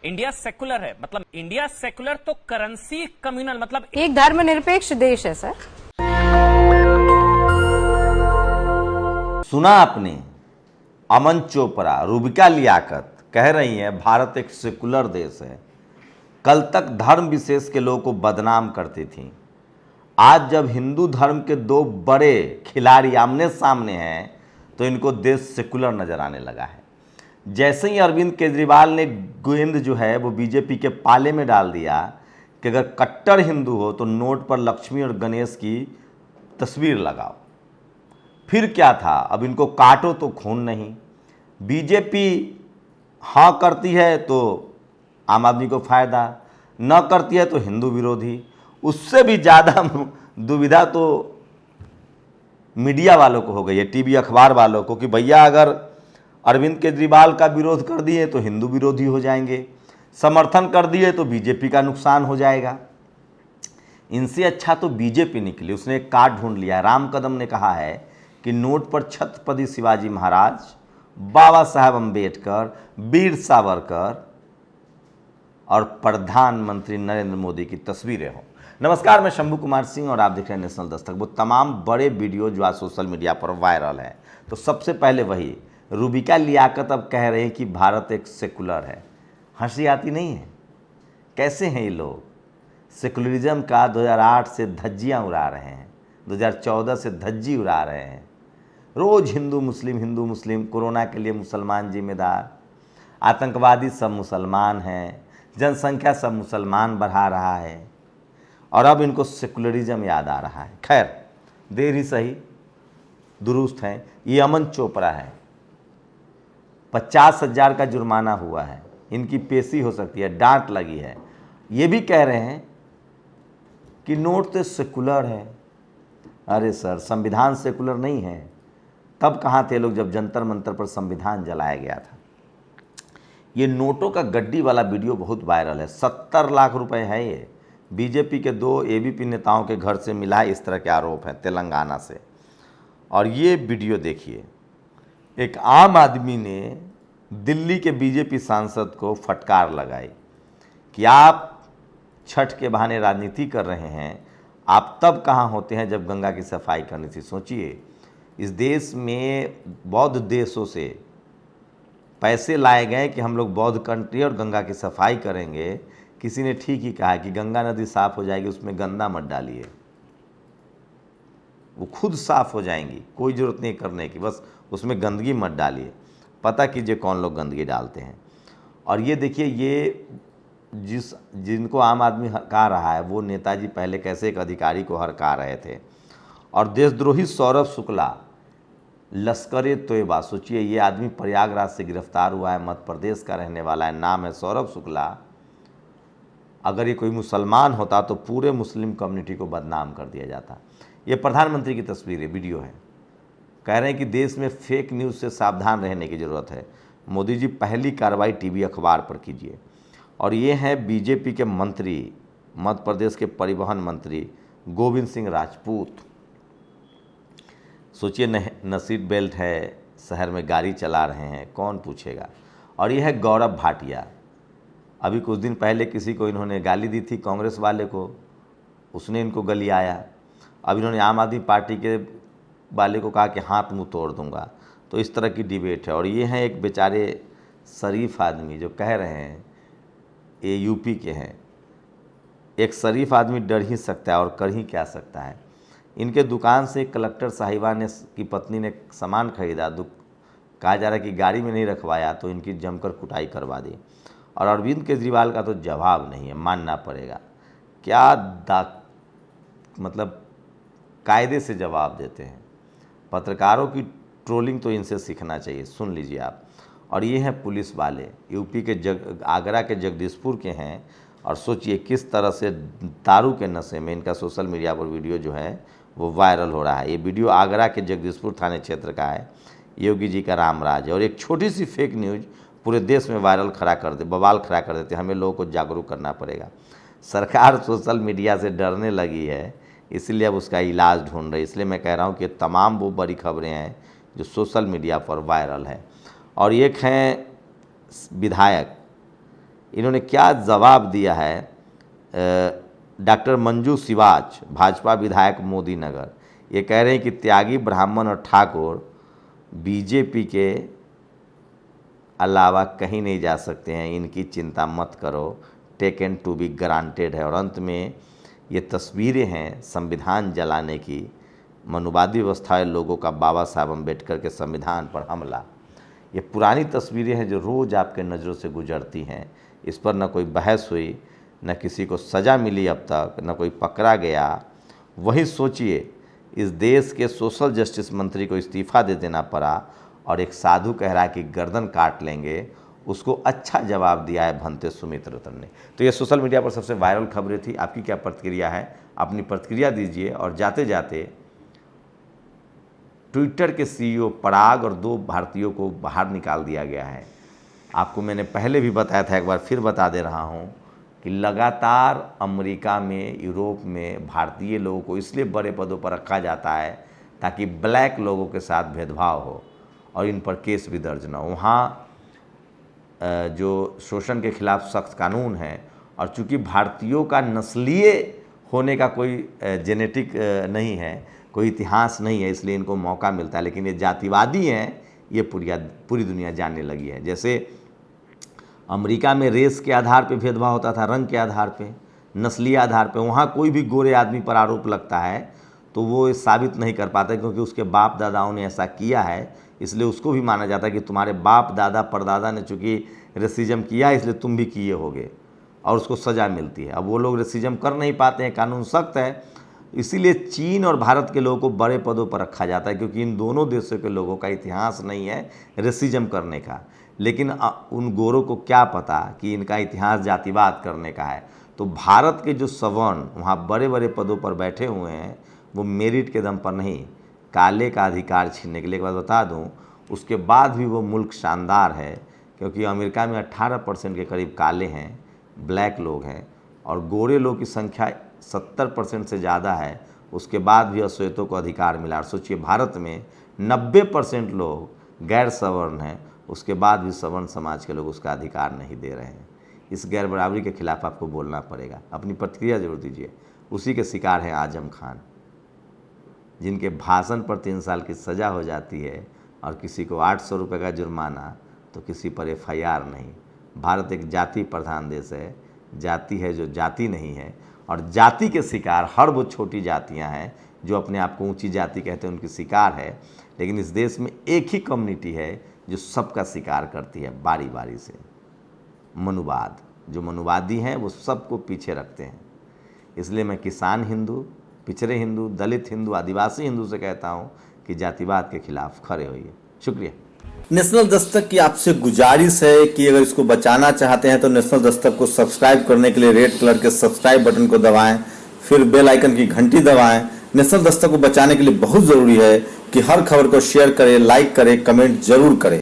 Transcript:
India secular है, मतलब India secular तो करेंसी कम्युनल, मतलब एक धर्मनिरपेक्ष देश है सर। सुना आपने, अमन चोपड़ा, रूबिका लियाकत कह रही हैं भारत एक सेकुलर देश है। कल तक धर्म विशेष के लोगों को बदनाम करती थी। आज जब हिंदू धर्म के दो बड़े खिलाड़ी आमने सामने हैं तो इनको देश सेकुलर नजर आने लगा है। जैसे ही अरविंद केजरीवाल ने गेंद जो है वो बीजेपी के पाले में डाल दिया कि अगर कट्टर हिंदू हो तो नोट पर लक्ष्मी और गणेश की तस्वीर लगाओ, फिर क्या था, अब इनको काटो तो खून नहीं। बीजेपी हाँ करती है तो आम आदमी को फायदा, न करती है तो हिंदू विरोधी। उससे भी ज़्यादा दुविधा तो मीडिया वालों को हो गई है, टीवी अखबार वालों को, कि भैया अगर अरविंद केजरीवाल का विरोध कर दिए तो हिंदू विरोधी हो जाएंगे, समर्थन कर दिए तो बीजेपी का नुकसान हो जाएगा। इनसे अच्छा तो बीजेपी निकली, उसने एक कार्ड ढूंढ लिया। राम कदम ने कहा है कि नोट पर छत्रपति शिवाजी महाराज, बाबा साहब अम्बेडकर, वीर सावरकर और प्रधानमंत्री नरेंद्र मोदी की तस्वीरें हों। नमस्कार, मैं शंभू कुमार सिंह और आप देख रहे हैं नेशनल दस्तक। वो तमाम बड़े वीडियो जो आज सोशल मीडिया पर वायरल हैं, तो सबसे पहले वही रूबिका लियाकत अब कह रहे हैं कि भारत एक सेकुलर है। हंसी आती नहीं है? कैसे हैं ये लोग? सेकुलरिज्म का 2008 से धज्जियाँ उड़ा रहे हैं, 2014 से धज्जी उड़ा रहे हैं। रोज़ हिंदू मुस्लिम, कोरोना के लिए मुसलमान जिम्मेदार, आतंकवादी सब मुसलमान हैं, जनसंख्या सब मुसलमान बढ़ा रहा है, और अब इनको सेकुलरिज्म याद आ रहा है। खैर, देर ही सही, दुरुस्त हैं। ये अमन चोपड़ा है, 50,000 का जुर्माना हुआ है, इनकी पेशी हो सकती है, डांट लगी है। ये भी कह रहे हैं कि नोट तो सेकुलर है। अरे सर, संविधान सेकुलर नहीं है। तब कहाँ थे लोग जब जंतर मंतर पर संविधान जलाया गया था? ये नोटों का गड्डी वाला वीडियो बहुत वायरल है। 70 लाख रुपए है ये। बीजेपी के 2 एबीपी नेताओं के घर से मिला है, इस तरह के आरोप हैं तेलंगाना से। और ये वीडियो देखिए, एक आम आदमी ने दिल्ली के बीजेपी सांसद को फटकार लगाई कि आप छठ के बहाने राजनीति कर रहे हैं, आप तब कहाँ होते हैं जब गंगा की सफाई करनी थी। सोचिए, इस देश में बौद्ध देशों से पैसे लाए गए कि हम लोग बौद्ध कंट्री और गंगा की सफाई करेंगे। किसी ने ठीक ही कहा कि गंगा नदी साफ हो जाएगी, उसमें गंदा मत डालिए, वो खुद साफ हो जाएंगी, कोई ज़रूरत नहीं करने की, बस उसमें गंदगी मत डालिए। पता कीजिए कौन लोग गंदगी डालते हैं। और ये देखिए, ये जिनको आम आदमी हरका रहा है वो नेताजी पहले कैसे एक अधिकारी को हरका रहे थे। और देशद्रोही सौरभ शुक्ला, लश्कर तोयबा, सोचिए ये आदमी प्रयागराज से गिरफ्तार हुआ है, मध्य प्रदेश का रहने वाला है, नाम है सौरभ शुक्ला। अगर ये कोई मुसलमान होता तो पूरे मुस्लिम कम्युनिटी को बदनाम कर दिया जाता। ये प्रधानमंत्री की तस्वीर है, वीडियो है। कह रहे हैं कि देश में फेक न्यूज़ से सावधान रहने की ज़रूरत है। मोदी जी, पहली कार्रवाई टीवी अखबार पर कीजिए। और ये हैं बीजेपी के मंत्री, मध्य प्रदेश के परिवहन मंत्री गोविंद सिंह राजपूत। सोचिए, न सीट बेल्ट है, शहर में गाड़ी चला रहे हैं, कौन पूछेगा। और ये है गौरव भाटिया। अभी कुछ दिन पहले किसी को इन्होंने गाली दी थी, कांग्रेस वाले को, उसने इनको गलियाया। अब इन्होंने आम आदमी पार्टी के वाले को कहा कि हाथ मुंह तोड़ दूंगा। तो इस तरह की डिबेट है। और ये हैं एक बेचारे शरीफ आदमी जो कह रहे हैं, ये यूपी के हैं। एक शरीफ आदमी डर ही सकता है और कर ही क्या सकता है। इनके दुकान से कलेक्टर साहिबा ने की पत्नी ने सामान खरीदा, कहा जा रहा है कि गाड़ी में नहीं रखवाया, तो इनकी जमकर कुटाई करवा दी। और अरविंद केजरीवाल का तो जवाब नहीं है, मानना पड़ेगा। क्या मतलब कायदे से जवाब देते हैं। पत्रकारों की ट्रोलिंग तो इनसे सीखना चाहिए। सुन लीजिए आप। और ये हैं पुलिस वाले, यूपी के आगरा के जगदीशपुर के हैं। और सोचिए किस तरह से दारू के नशे में इनका सोशल मीडिया पर वीडियो जो है वो वायरल हो रहा है। ये वीडियो आगरा के जगदीशपुर थाने क्षेत्र का है। योगी जी का राम राज है। और एक छोटी सी फेक न्यूज़ पूरे देश में वायरल बवाल खड़ा कर देते। हमें लोगों को जागरूक करना पड़ेगा। सरकार सोशल मीडिया से डरने लगी है, इसलिए अब उसका इलाज ढूंढ रही है। इसलिए मैं कह रहा हूँ कि तमाम वो बड़ी खबरें हैं जो सोशल मीडिया पर वायरल है। और एक हैं विधायक इन्होंने क्या जवाब दिया है डॉक्टर मंजू सिवाच, भाजपा विधायक मोदी नगर, ये कह रहे हैं कि त्यागी ब्राह्मण और ठाकुर बीजेपी के अलावा कहीं नहीं जा सकते हैं, इनकी चिंता मत करो, टेकन टू बी ग्रांटेड है। और अंत में ये तस्वीरें हैं संविधान जलाने की, मनुवादी व्यवस्था है लोगों का, बाबा साहब अम्बेडकर के संविधान पर हमला। ये पुरानी तस्वीरें हैं जो रोज़ आपके नज़रों से गुजरती हैं। इस पर न कोई बहस हुई, न किसी को सज़ा मिली अब तक, न कोई पकड़ा गया। वही सोचिए, इस देश के सोशल जस्टिस मंत्री को इस्तीफ़ा दे देना पड़ा और एक साधु कह रहा है कि गर्दन काट लेंगे, उसको अच्छा जवाब दिया है भंते सुमित्र रतन ने। तो ये सोशल मीडिया पर सबसे वायरल खबरें थी। आपकी क्या प्रतिक्रिया है? अपनी प्रतिक्रिया दीजिए। और जाते जाते ट्विटर के सीईओ पराग और 2 भारतीयों को बाहर निकाल दिया गया है। आपको मैंने पहले भी बताया था, एक बार फिर बता दे रहा हूँ कि लगातार अमेरिका में, यूरोप में भारतीय लोगों को इसलिए बड़े पदों पर रखा जाता है ताकि ब्लैक लोगों के साथ भेदभाव हो और इन पर केस भी दर्ज न हो। वहाँ जो शोषण के खिलाफ सख्त कानून है, और चूँकि भारतीयों का नस्लीय होने का कोई जेनेटिक नहीं है, कोई इतिहास नहीं है, इसलिए इनको मौका मिलता है। लेकिन ये जातिवादी हैं, ये पूरी दुनिया जानने लगी है। जैसे अमेरिका में रेस के आधार पे भेदभाव होता था, रंग के आधार पे, नस्लीय आधार पे, वहाँ कोई भी गोरे आदमी पर आरोप लगता है तो वो साबित नहीं कर पाता क्योंकि उसके बाप दादाओं ने ऐसा किया है, इसलिए उसको भी माना जाता है कि तुम्हारे बाप दादा परदादा ने चूँकि रेसिज्म किया इसलिए तुम भी किए होगे, और उसको सज़ा मिलती है। अब वो लोग रेसिज्म कर नहीं पाते हैं, कानून सख्त है, इसीलिए चीन और भारत के लोगों को बड़े पदों पर रखा जाता है क्योंकि इन दोनों देशों के लोगों का इतिहास नहीं है रेसिज्म करने का। लेकिन उन गोरों को क्या पता कि इनका इतिहास जातिवाद करने का है। तो भारत के जो सवर्ण वहाँ बड़े बड़े पदों पर बैठे हुए हैं, वो मेरिट के दम पर नहीं, काले का अधिकार छीनने के लिए। एक बात बता दूँ, उसके बाद भी वो मुल्क शानदार है क्योंकि अमेरिका में 18% के करीब काले हैं, ब्लैक लोग हैं, और गोरे लोग की संख्या 70% से ज़्यादा है। उसके बाद भी अश्वेतों को अधिकार मिला। और सोचिए, भारत में 90% लोग गैर सवर्ण हैं, उसके बाद भी सवर्ण समाज के लोग उसका अधिकार नहीं दे रहे हैं। इस गैर बराबरी के खिलाफ आपको बोलना पड़ेगा। अपनी प्रतिक्रिया जरूर दीजिए। उसी के शिकार हैं आजम खान, जिनके भाषण पर 3 साल की सज़ा हो जाती है और किसी को 800 रुपये का जुर्माना, तो किसी पर FIR नहीं। भारत एक जाति प्रधान देश है, जाति है जो जाति नहीं है, और जाति के शिकार हर वो छोटी जातियां हैं जो अपने आप को ऊंची जाति कहते हैं, उनकी शिकार है। लेकिन इस देश में एक ही कम्युनिटी है जो सबका शिकार करती है बारी बारी से, मनुवाद। जो मनुवादी हैं वो सबको पीछे रखते हैं। इसलिए मैं किसान हिंदू, पिछड़े हिंदू, दलित हिंदू, आदिवासी हिंदू से कहता हूँ कि जातिवाद के खिलाफ खड़े होइए। शुक्रिया। नेशनल दस्तक की आपसे गुजारिश है कि अगर इसको बचाना चाहते हैं तो नेशनल दस्तक को सब्सक्राइब करने के लिए रेड कलर के सब्सक्राइब बटन को दबाएं, फिर बेल आइकन की घंटी दबाएं। नेशनल दस्तक को बचाने के लिए बहुत जरूरी है कि हर खबर को शेयर करें, लाइक करें, कमेंट जरूर करें।